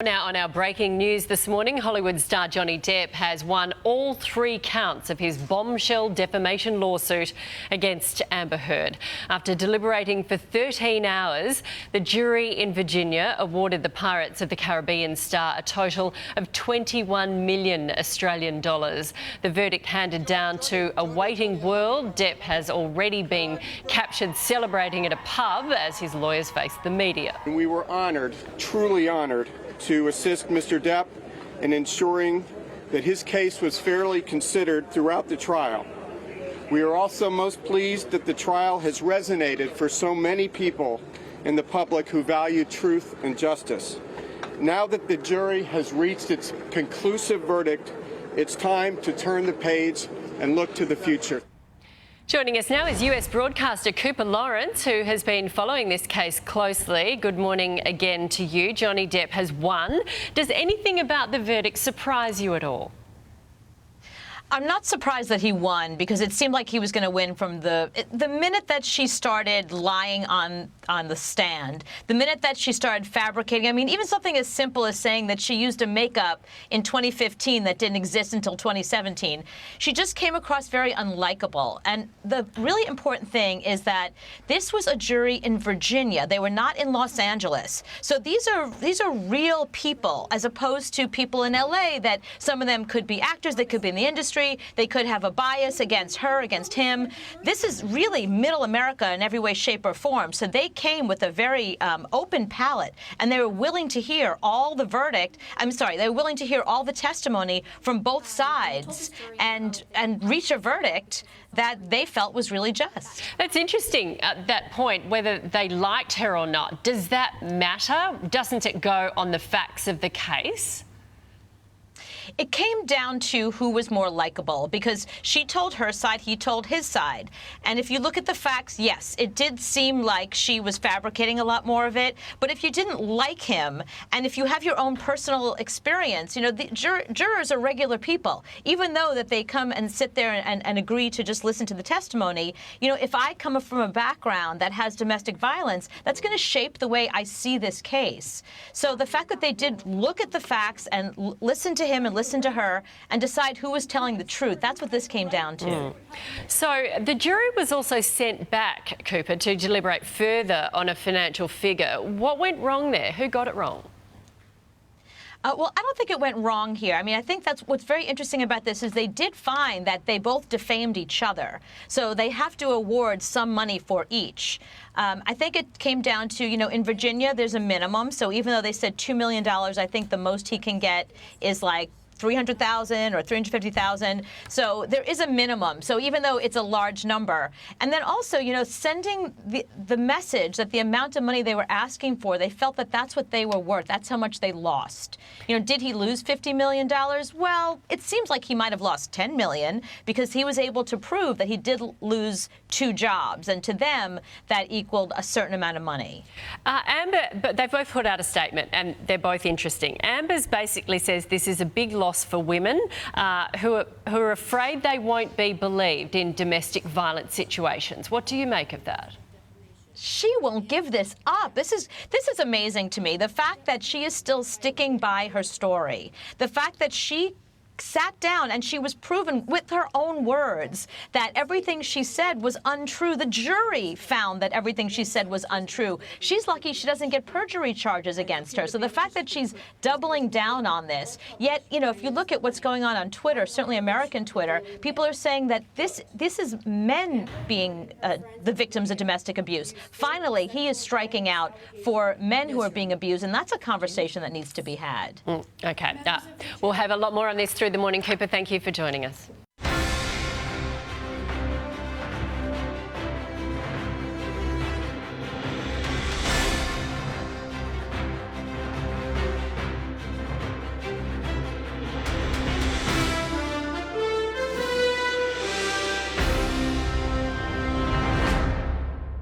Now, on our breaking news this morning, Hollywood star Johnny Depp has won all 3 counts of his bombshell defamation lawsuit against Amber Heard. After deliberating for 13 hours, the jury in Virginia awarded the Pirates of the Caribbean star a total of 21 million Australian dollars. The verdict handed down to a waiting world. Depp has already been captured celebrating at a pub as his lawyers face the media. We were honoured, truly honoured, to assist Mr. Depp in ensuring that his case was fairly considered throughout the trial. We are also most pleased that the trial has resonated for so many people in the public who value truth and justice. Now that the jury has reached its conclusive verdict, it's time to turn the page and look to the future. Joining us now is US broadcaster Cooper Lawrence, who has been following this case closely. Good morning again to you. Johnny Depp has won. Does anything about the verdict surprise you at all? I'm not surprised that he won, because it seemed like he was going to win from the minute that she started lying on the stand, the minute that she started fabricating. I mean, even something as simple as saying that she used a makeup in 2015 that didn't exist until 2017. She just came across very unlikable. And the really important thing is that this was a jury in Virginia. They were not in Los Angeles. So these are real people, as opposed to people in LA that some of them could be actors, they could be in the industry. They could have a bias against her, against him. This is really middle America in every way, shape, or form. So they came with a very open palette, and they were willing to hear all the verdict. They were willing to hear all the testimony from both sides and reach a verdict that they felt was really just. That's interesting at that point, whether they liked her or not. Does that matter? Doesn't it go on the facts of the case? It came down to who was more likable, because she told her side, he told his side. And if you look at the facts, yes, it did seem like she was fabricating a lot more of it. But if you didn't like him, and if you have your own personal experience, you know, the jurors are regular people. Even though that they come and sit there and agree to just listen to the testimony, you know, if I come from a background that has domestic violence, that's going to shape the way I see this case. So the fact that they did look at the facts and listen to him and listen to her and decide who was telling the truth. That's what this came down to. So the jury was also sent back, Cooper, to deliberate further on a financial figure. What went wrong there? Who got it wrong? Well, I don't think it went wrong here. I mean, I think that's what's very interesting about this is they did find that they both defamed each other. So they have to award some money for each. I think it came down to, you know, in Virginia, there's a minimum. So even though they said $2 million, I think the most he can get is like $300,000 or $350,000. So there is a minimum. So even though it's a large number, and then also, you know, sending the message that the amount of money they were asking for, they felt that that's what they were worth. That's how much they lost. You know, did he lose $50 million? Well, it seems like he might have lost $10 million, because he was able to prove that he did lose 2 jobs, and to them that equaled a certain amount of money. Amber, but they've both put out a statement, and they're both interesting. Amber's basically says this is a big loss for women who are afraid they won't be believed in domestic violence situations. What do you make of that? She won't give this up. This is amazing to me. The fact that she is still sticking by her story, the fact that she sat down and she was proven with her own words that everything she said was untrue. The jury found that everything she said was untrue. She's lucky she doesn't get perjury charges against her. So the fact that she's doubling down on this, yet, you know, if you look at what's going on Twitter, certainly American Twitter, people are saying that this is men being the victims of domestic abuse. Finally, he is striking out for men who are being abused, and that's a conversation that needs to be had. Okay. We'll have a lot more on this through the morning, Cooper. Thank you for joining us.